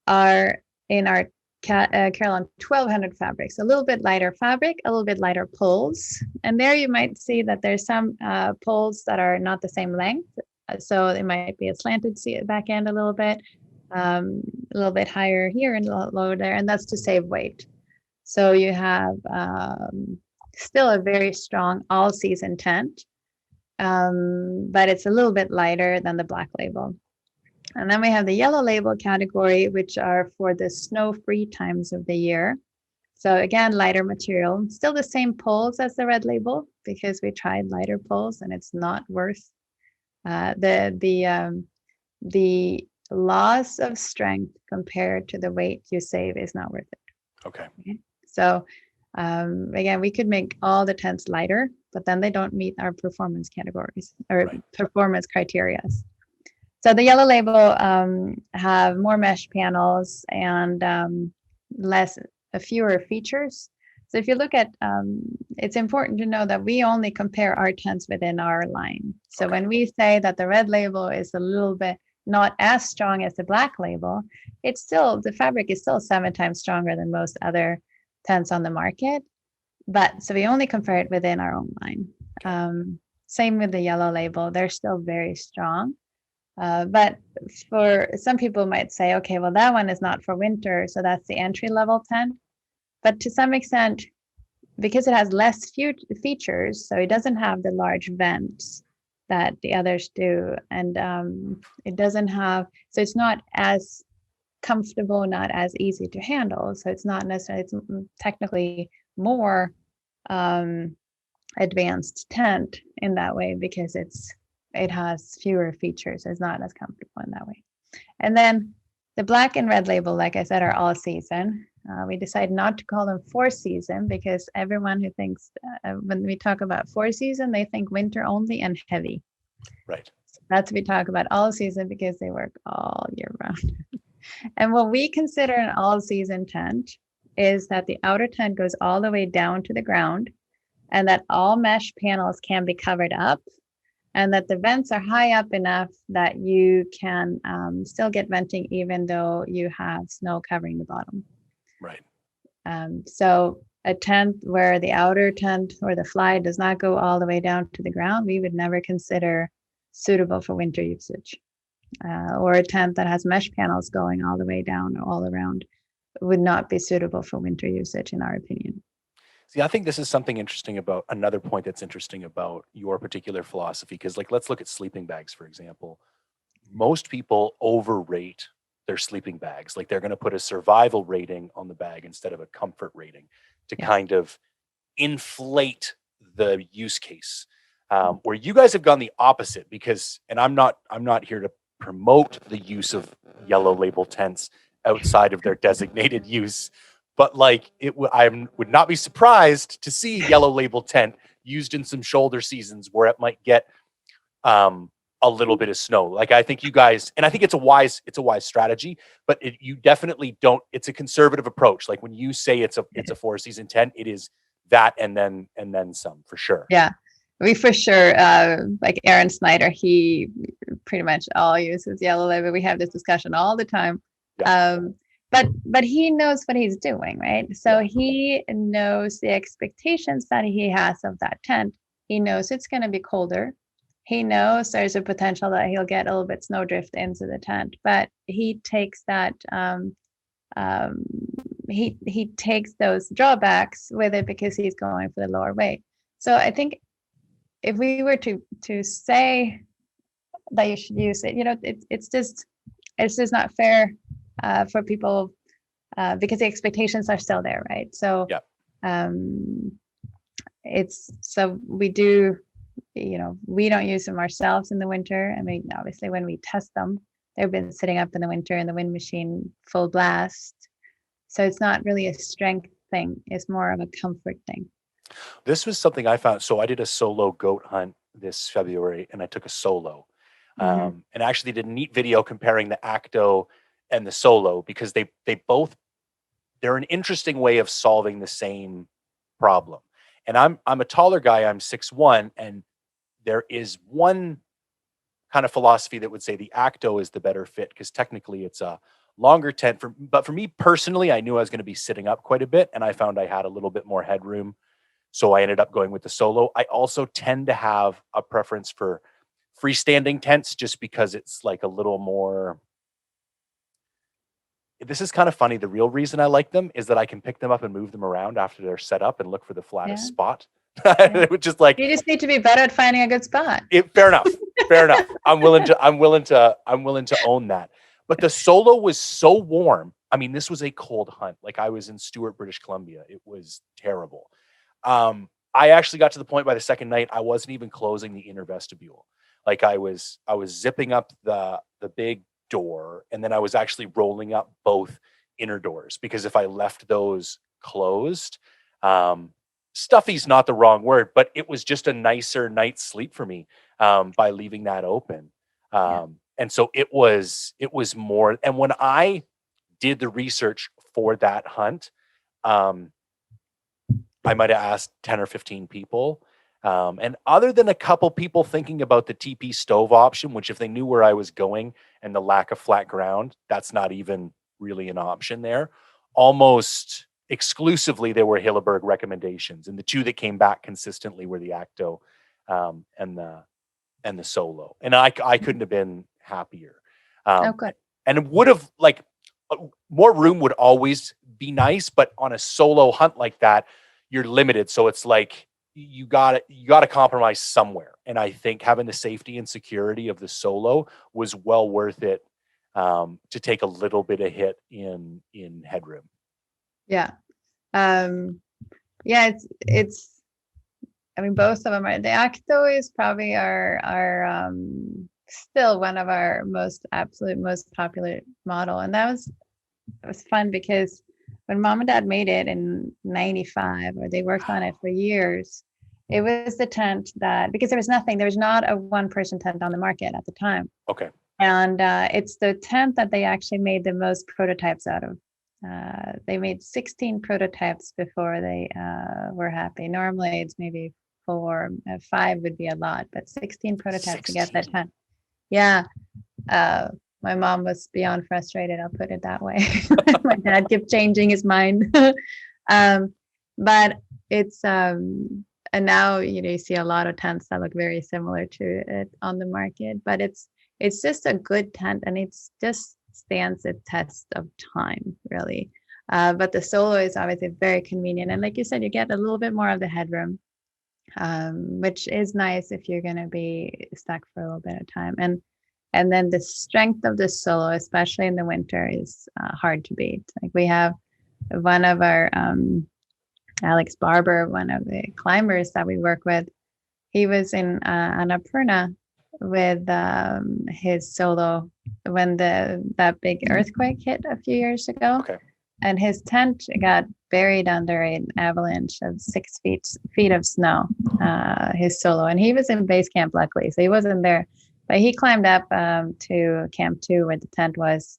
Speaker 2: are in our Carolina 1200 fabrics, a little bit lighter fabric, a little bit lighter poles. And there you might see that there's some poles that are not the same length. So it might be a slanted back end a little bit higher here and a little lower there. And that's to save weight. So you have still a very strong all season tent, but it's a little bit lighter than the black label. And then we have the yellow label category, which are for the snow-free times of the year. So again, lighter material, still the same poles as the red label, because we tried lighter poles and it's not worth the loss of strength compared to the weight you save is not worth it.
Speaker 1: Okay.
Speaker 2: So again, we could make all the tents lighter, but then they don't meet our performance categories or performance criteria. So the yellow label have more mesh panels and fewer features. So if you look at, it's important to know that we only compare our tents within our line. So when we say that the red label is a little bit not as strong as the black label, it's still, the fabric is still 7 times stronger than most other tents on the market. But so we only compare it within our own line. Same with the yellow label, they're still very strong. But for some people might say, okay, well, that one is not for winter, so that's the entry level tent. But to some extent, because it has less features, so it doesn't have the large vents that the others do, and it doesn't have, so it's not as comfortable, not as easy to handle. So it's not necessarily, it's technically more advanced tent in that way because it has fewer features. It's not as comfortable in that way. And then the black and red label, like I said, are all season. We decided not to call them 4 season because everyone who thinks when we talk about 4 season, they think winter only and heavy.
Speaker 1: Right.
Speaker 2: So that's what we talk about all season because they work all year round. And what we consider an all season tent is that the outer tent goes all the way down to the ground and that all mesh panels can be covered up and that the vents are high up enough that you can still get venting even though you have snow covering the bottom.
Speaker 1: Right.
Speaker 2: So a tent where the outer tent or the fly does not go all the way down to the ground, we would never consider suitable for winter usage. Or a tent that has mesh panels going all the way down or all around would not be suitable for winter usage, in our opinion.
Speaker 1: See, I think this is something interesting about another point that's interesting about your particular philosophy. Because, like, let's look at sleeping bags, for example. Most people overrate their sleeping bags. Like, they're going to put a survival rating on the bag instead of a comfort rating to kind of inflate the use case. Where you guys have gone the opposite, because, and I'm not here to promote the use of yellow label tents outside of their designated use. But like I would not be surprised to see yellow label tent used in some shoulder seasons where it might get a little bit of snow. Like I think you guys, and I think it's a wise strategy, but you definitely don't. It's a conservative approach. Like when you say it's a 4 season tent, it is that and then some for sure.
Speaker 2: Yeah, we for sure. Like Aaron Snyder, he pretty much all uses yellow label. We have this discussion all the time. Yeah. But he knows what he's doing, right? So he knows the expectations that he has of that tent. He knows it's going to be colder. He knows there's a potential that he'll get a little bit snowdrift into the tent, but he takes that, he takes those drawbacks with it because he's going for the lower weight. So I think if we were to say that you should use it, it's just not fair for people because the expectations are still there, right? So we do, we don't use them ourselves in the winter. I mean, obviously when we test them, they've been sitting up in the winter in the wind machine full blast. So it's not really a strength thing. It's more of a comfort thing.
Speaker 1: This was something I found. So I did a solo goat hunt this February and I took a solo and actually did a neat video comparing the Acto and the Solo because they're an interesting way of solving the same problem. And I'm a taller guy, I'm 6'1", and there is one kind of philosophy that would say the Acto is the better fit because technically it's a longer tent. But for me personally, I knew I was going to be sitting up quite a bit and I found I had a little bit more headroom. So I ended up going with the Solo. I also tend to have a preference for freestanding tents just because it's like a little more, this is kind of funny. The real reason I like them is that I can pick them up and move them around after they're set up and look for the flattest
Speaker 2: Yeah.
Speaker 1: spot.
Speaker 2: Yeah.
Speaker 1: Which is like,
Speaker 2: You just need to be better at finding a good spot.
Speaker 1: fair enough. Fair enough. I'm willing to own that. But the solo was so warm. I mean, this was a cold hunt. Like, I was in Stewart, British Columbia. It was terrible. I actually got to the point by the second night, I wasn't even closing the inner vestibule. Like, I was zipping up the big door, and then I was actually rolling up both inner doors, because if I left those closed, stuffy's not the wrong word, but it was just a nicer night's sleep for me, by leaving that open. And so it was more. And when I did the research for that hunt, I might have asked 10 or 15 people. And other than a couple people thinking about the TP stove option, which, if they knew where I was going and the lack of flat ground, that's not even really an option there. Almost exclusively, there were Hilleberg recommendations. And the two that came back consistently were the Acto, and the Solo. And I couldn't have been happier.
Speaker 2: Good.
Speaker 1: And it would have, like, more room would always be nice, but on a solo hunt like that, you're limited. So it's like, you got to compromise somewhere. And I think having the safety and security of the Solo was well worth it, to take a little bit of hit in headroom.
Speaker 2: Yeah. It's I mean, both of them are. The Acto is probably our still one of our most popular model. And it was fun, because when Mom and Dad made it in 95, or they worked on it for years, it was the tent that, because there was not a one-person tent on the market at the time.
Speaker 1: Okay.
Speaker 2: And it's the tent that they actually made the most prototypes out of. They made 16 prototypes before they were happy. Normally it's maybe 4, 5 would be a lot, but 16 prototypes to get that tent. Yeah. My mom was beyond frustrated, I'll put it that way. My dad kept changing his mind. But it's and now, you see a lot of tents that look very similar to it on the market, but it's just a good tent, and it's just stands the test of time, really. But the Solo is obviously very convenient, and like you said, you get a little bit more of the headroom, which is nice if you're going to be stuck for a little bit of time. And then the strength of the Solo, especially in the winter, is hard to beat. Like, we have one of our Alex Barber, one of the climbers that we work with, he was in Annapurna with his Solo when that big earthquake hit a few years ago.
Speaker 1: Okay.
Speaker 2: And his tent got buried under an avalanche of 6 feet of snow, his Solo. And he was in base camp, luckily, so he wasn't there. But he climbed up to Camp 2, where the tent was,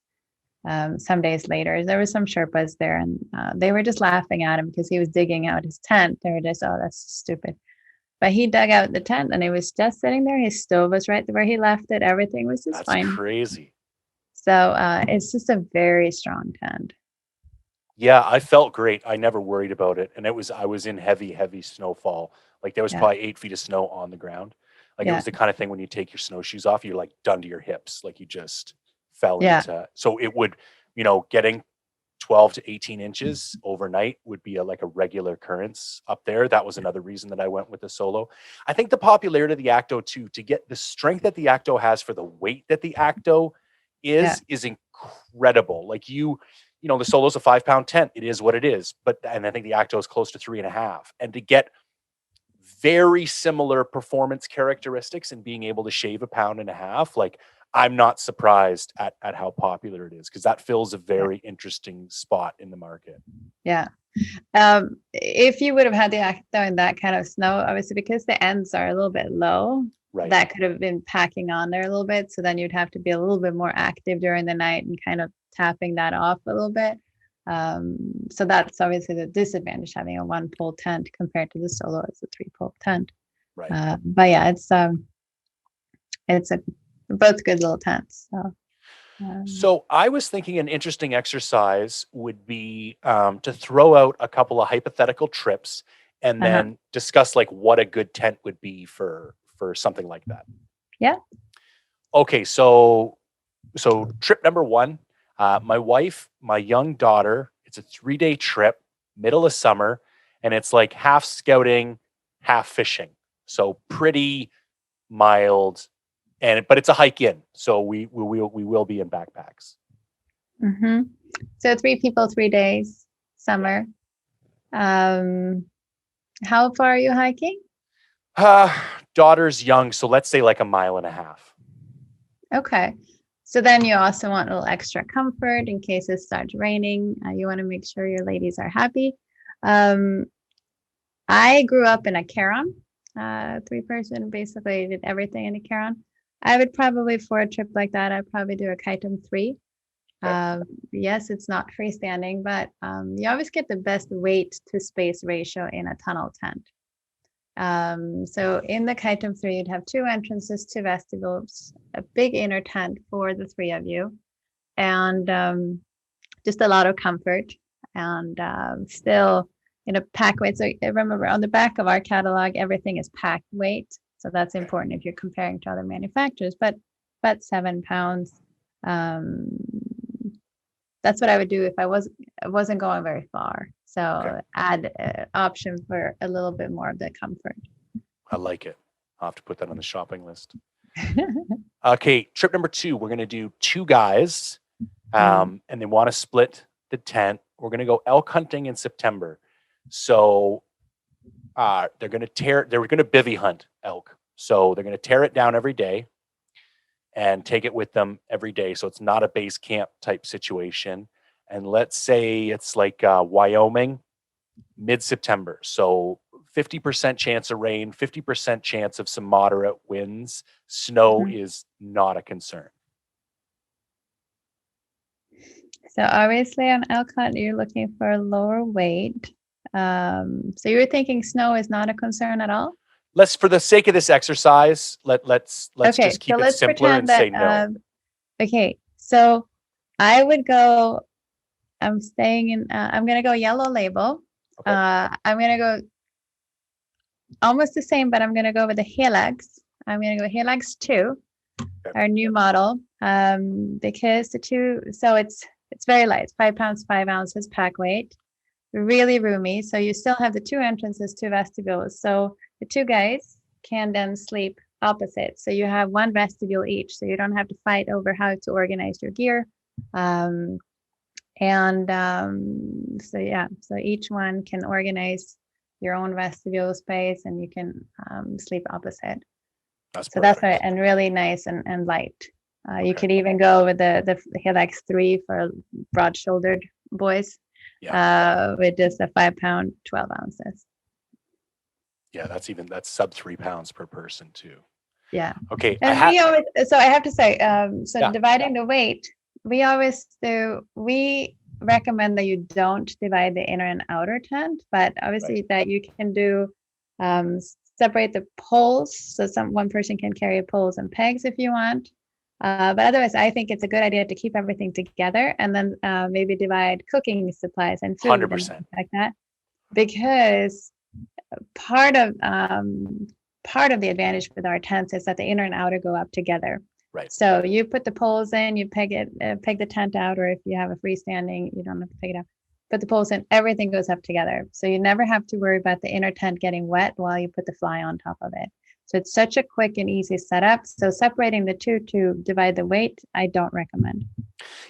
Speaker 2: some days later. There were some Sherpas there, and they were just laughing at him because he was digging out his tent. They were just, oh, that's stupid. But he dug out the tent, and it was just sitting there. His stove was right where he left it. Everything was just fine.
Speaker 1: That's crazy.
Speaker 2: So it's just a very strong tent.
Speaker 1: Yeah, I felt great. I never worried about it. And I was in heavy snowfall. Like, there was probably 8 feet of snow on the ground. Like, it was the kind of thing when you take your snowshoes off, you're like done to your hips. Like, you just fell into. So it would, getting 12 to 18 inches overnight would be like a regular occurrence up there. That was another reason that I went with the Solo. I think the popularity of the Acto too, to get the strength that the Acto has for the weight that the Acto is incredible. Like, the Solo's a 5-pound tent. It is what it is. And I think the Acto is close to 3.5. And to get very similar performance characteristics and being able to shave 1.5 pounds, like, I'm not surprised at how popular it is, because that fills a very interesting spot in the market.
Speaker 2: Yeah. If you would have had the Acto in that kind of snow, obviously, because the ends are a little bit low,
Speaker 1: right,
Speaker 2: that could have been packing on there a little bit. So then you'd have to be a little bit more active during the night and kind of tapping that off a little bit. So that's obviously the disadvantage, having a 1-pole tent compared to the Solo as a 3-pole tent.
Speaker 1: Right.
Speaker 2: But yeah, it's both good little tents.
Speaker 1: So I was thinking an interesting exercise would be to throw out a couple of hypothetical trips and then discuss, like, what a good tent would be for something like that.
Speaker 2: Yeah.
Speaker 1: Okay. So trip number 1, My wife, my young daughter, it's a 3-day trip, middle of summer, and it's like half scouting, half fishing. So pretty mild, but it's a hike in. So we will be in backpacks.
Speaker 2: Mm-hmm. So 3 people, 3 days, summer. How far are you hiking?
Speaker 1: Daughter's young, so let's say like a mile and a half.
Speaker 2: Okay. So then you also want a little extra comfort in case it starts raining. You want to make sure your ladies are happy. I grew up in a Caron, 3-person, basically did everything in a Caron. I would probably, for a trip like that, I'd probably do a Chitum 3.
Speaker 1: Okay.
Speaker 2: Yes, it's not freestanding, but you always get the best weight to space ratio in a tunnel tent. So in the Chitum 3, you'd have 2 entrances, 2 vestibules, a big inner tent for the 3 of you, and just a lot of comfort, and still pack weight. So I remember on the back of our catalog, everything is packed weight. So that's important if you're comparing to other manufacturers, but 7 pounds. That's what I would do if I wasn't going very far. So
Speaker 1: Okay.
Speaker 2: add option for a little bit more of the comfort.
Speaker 1: I like it. I'll have to put that on the shopping list. Okay, trip number 2, we're going to do 2 guys, and they want to split the tent. We're going to go elk hunting in September. So they're going to bivvy hunt elk. So they're going to tear it down every day and take it with them every day. So it's not a base camp type situation. And let's say it's like Wyoming, mid-September. So 50% chance of rain, 50% chance of some moderate winds. Snow is not a concern.
Speaker 2: So obviously on elk hunt, you're looking for a lower weight. So you're thinking snow is not a concern at all?
Speaker 1: For the sake of this exercise, let's
Speaker 2: okay,
Speaker 1: just keep
Speaker 2: so
Speaker 1: it
Speaker 2: let's
Speaker 1: simpler and
Speaker 2: pretend
Speaker 1: say
Speaker 2: that,
Speaker 1: no.
Speaker 2: Okay, so I would go, I'm going to go yellow label.
Speaker 1: Okay.
Speaker 2: I'm going to go almost the same, but I'm going to go with the Hillebergs. I'm going to go Hillebergs 2, our new model, because the 2, so it's very light. It's 5 pounds, 5 ounces pack weight, really roomy. So you still have the 2 entrances, 2 vestibules. So the 2 guys can then sleep opposite. So you have 1 vestibule each. So you don't have to fight over how to organize your gear. So each one can organize your own vestibule space, and you can sleep opposite.
Speaker 1: That's
Speaker 2: right, and really nice and light. You could even go with the Hilleberg 3 for broad-shouldered boys. With just a 5 pound, 12 ounces.
Speaker 1: Yeah, that's sub 3 pounds per person too.
Speaker 2: Yeah.
Speaker 1: Okay.
Speaker 2: And so I have to say, dividing the weight, we recommend that you don't divide the inner and outer tent, but obviously that you can do separate the poles. So one person can carry poles and pegs if you want. But otherwise, I think it's a good idea to keep everything together, and then maybe divide cooking supplies and food
Speaker 1: 100%.
Speaker 2: and like that, because part of the advantage with our tents is that the inner and outer go up together.
Speaker 1: Right.
Speaker 2: So you put the poles in, you peg the tent out, or if you have a freestanding, you don't have to peg it out. Put the poles in, everything goes up together. So you never have to worry about the inner tent getting wet while you put the fly on top of it. So it's such a quick and easy setup. So separating the 2 to divide the weight, I don't recommend.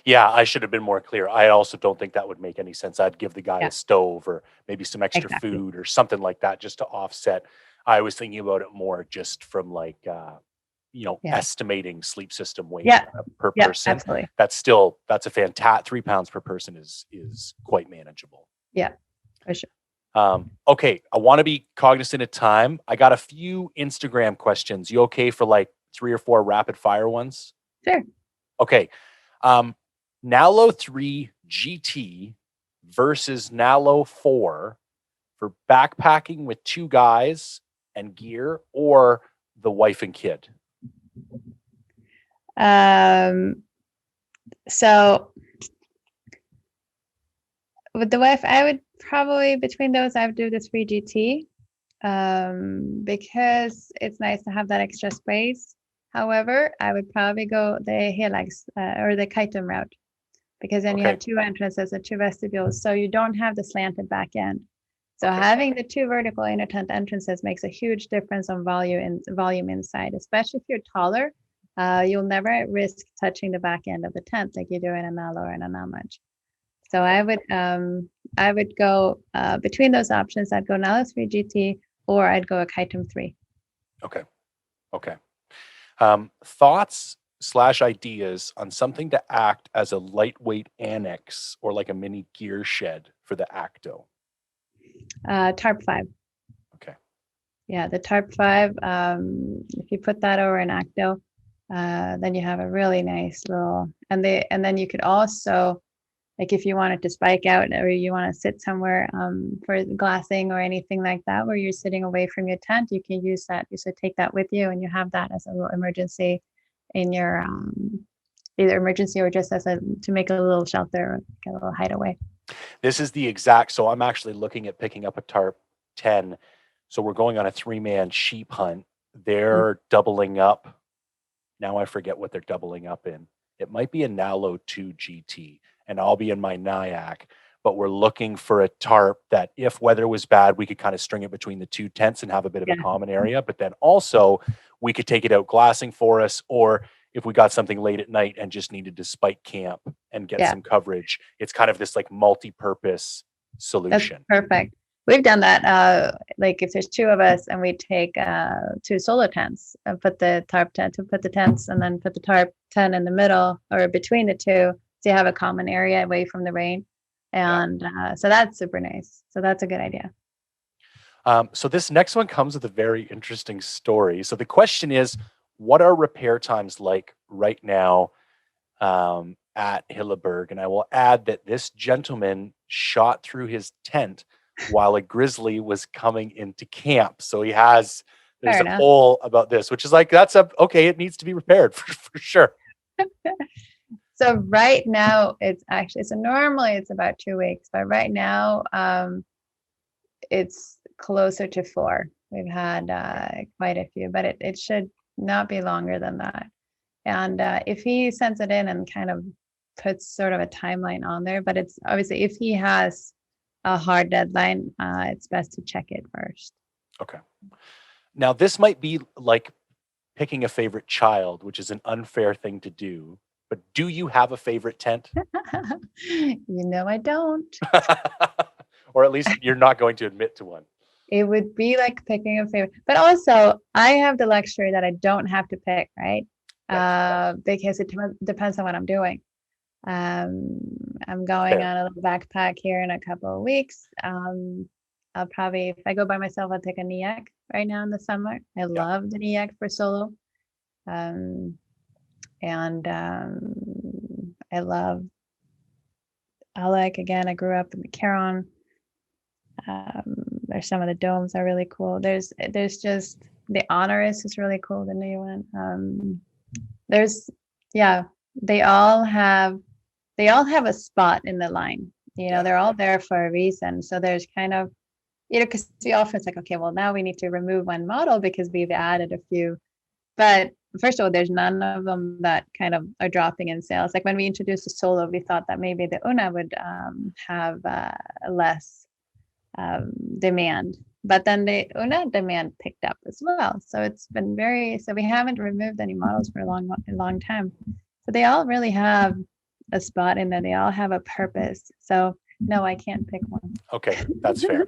Speaker 1: Yeah, I should have been more clear. I also don't think that would make any sense. I'd give the guy a stove or maybe some extra food or something like that just to offset. I was thinking about it more just from like, estimating sleep system weight per person.
Speaker 2: Absolutely.
Speaker 1: That's a fantastic 3 pounds per person is quite manageable.
Speaker 2: Yeah, for sure.
Speaker 1: Okay, I want to be cognizant of time. I got a few Instagram questions. You okay for like 3 or 4 rapid fire ones?
Speaker 2: Sure.
Speaker 1: Okay. Nalo 3 GT versus Nalo 4 for backpacking with 2 guys and gear, or the wife and kid?
Speaker 2: So with the wife, I would probably, between those, I would do the 3 GT, because it's nice to have that extra space. However, I would probably go the Hillebergs or the Chitum route. because then you
Speaker 1: Okay.
Speaker 2: have two entrances and two vestibules, so you don't have the slanted back end. So
Speaker 1: Okay.
Speaker 2: having the two vertical inner tent entrances makes a huge difference on volume inside, especially if you're taller. You'll never risk touching the back end of the tent like you do in an Nala or in a Namaj. So I would go between those options. I'd go Nala 3 GT, or I'd go a Kaitum 3.
Speaker 1: Okay. Okay. Thoughts / ideas on something to act as a lightweight annex or like a mini gear shed for the Acto.
Speaker 2: Tarp 5.
Speaker 1: Okay.
Speaker 2: Yeah, the Tarp 5. If you put that over an Acto, then you have a really nice little, and then you could also, like if you wanted to spike out or you want to sit somewhere for glassing or anything like that, where you're sitting away from your tent, you can use that. You should take that with you, and you have that as a little emergency in your either emergency or just as to make a little shelter, like a little hideaway.
Speaker 1: This is the exact, so I'm actually looking at picking up a Tarp 10. So we're going on a 3-man sheep hunt. They're doubling up. Now I forget what they're doubling up in. It might be a Nalo 2 GT, and I'll be in my Nyack, but we're looking for a tarp that if weather was bad, we could kind of string it between the two tents and have a bit of a common area, but then also we could take it out glassing for us, or if we got something late at night and just needed to spike camp and get some coverage, it's kind of this like multi-purpose solution.
Speaker 2: That's perfect. We've done that. Like if there's two of us and we take 2 solo tents and put the tarp tent to put the tents and then put the tarp tent in the middle or between the two, so you have a common area away from the rain. And so that's super nice. So that's a good idea.
Speaker 1: So this next one comes with a very interesting story. So the question is, what are repair times like right now at Hilleberg? And I will add that this gentleman shot through his tent while a grizzly was coming into camp. So there's a poll about this, which is like, okay, it needs to be repaired for sure.
Speaker 2: So right now so normally it's about 2 weeks, but right now it's closer to 4. We've had quite a few, but it should not be longer than that. And if he sends it in and kind of puts sort of a timeline on there, but it's obviously if he has a hard deadline, it's best to check it first.
Speaker 1: Okay. Now this might be like picking a favorite child, which is an unfair thing to do, but do you have a favorite tent?
Speaker 2: I don't.
Speaker 1: Or at least you're not going to admit to one.
Speaker 2: It would be like picking a favorite, but also I have the luxury that I don't have to pick, right? Because it depends on what I'm doing. I'm going on a little backpack here in a couple of weeks. I'll probably, if I go by myself, I'll take a Nyack right now in the summer. I love the Nyack for solo. I grew up in the Caron. There's some of the domes are really cool. There's just the Honoris is really cool, the new one. They all have a spot in the line. They're all there for a reason. So there's kind of, because the often it's like, okay, well now we need to remove one model because we've added a few. But first of all, there's none of them that kind of are dropping in sales. Like when we introduced the solo, we thought that maybe the Una would have less demand, but then the Una demand picked up as well. So it's been so we haven't removed any models for a long time. So they all really have a spot in there. They all have a purpose. So no, I can't pick one.
Speaker 1: Okay, that's fair.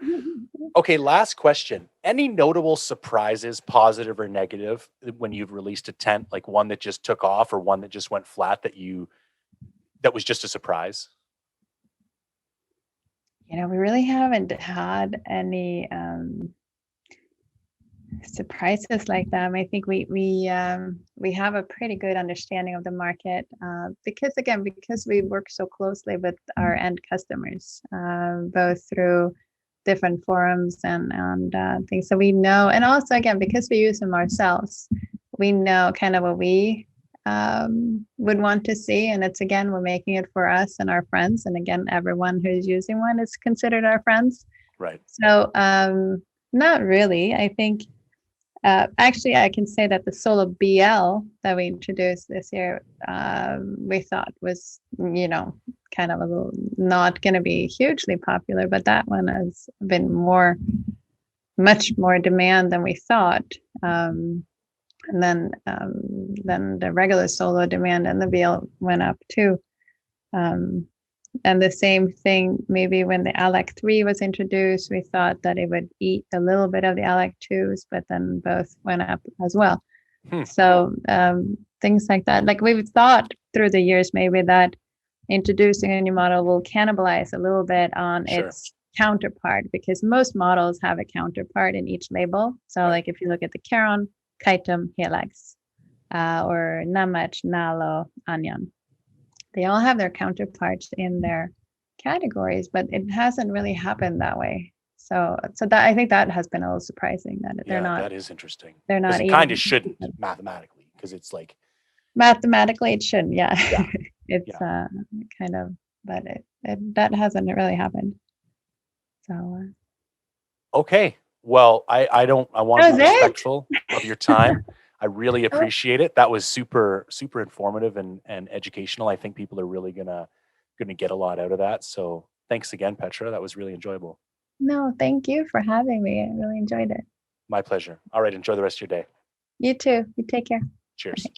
Speaker 1: Okay, last question. Any notable surprises, positive or negative, when you've released a tent, like one that just took off or one that just went flat that was just a surprise?
Speaker 2: We really haven't had any surprises like that. I think we have a pretty good understanding of the market because we work so closely with our end customers, both through different forums and things. So we know, and also again because we use them ourselves, we know kind of what we would want to see. And it's again, we're making it for us and our friends. And again, everyone who's using one is considered our friends.
Speaker 1: Right.
Speaker 2: So not really. I think actually I can say that the Solo BL that we introduced this year, we thought was, kind of a little, not going to be hugely popular, but that one has been much more demand than we thought. And then the regular solo demand and the VL went up too. And the same thing, maybe when the ALEC 3 was introduced, we thought that it would eat a little bit of the ALEC 2s, but then both went up as well. So things like that. Like we've thought through the years, maybe that introducing a new model will cannibalize a little bit on its counterpart, because most models have a counterpart in each label. So like if you look at the Caron, Kaitum, Helix, or Namach, Nalo, Anyan, they all have their counterparts in their categories, but it hasn't really happened that way. So that, I think that has been a little surprising that they're not.
Speaker 1: That is interesting.
Speaker 2: They're not.
Speaker 1: It kind of shouldn't mathematically, because it's like
Speaker 2: mathematically it shouldn't. Yeah. It's kind of, but that hasn't really happened. So.
Speaker 1: Okay. Well, I want to be respectful of your time. I really appreciate it. That was super, super informative and educational. I think people are really gonna get a lot out of that. So thanks again, Petra. That was really enjoyable.
Speaker 2: No, thank you for having me. I really enjoyed it.
Speaker 1: My pleasure. All right. Enjoy the rest of your day.
Speaker 2: You too. You take care.
Speaker 1: Cheers.
Speaker 2: Okay.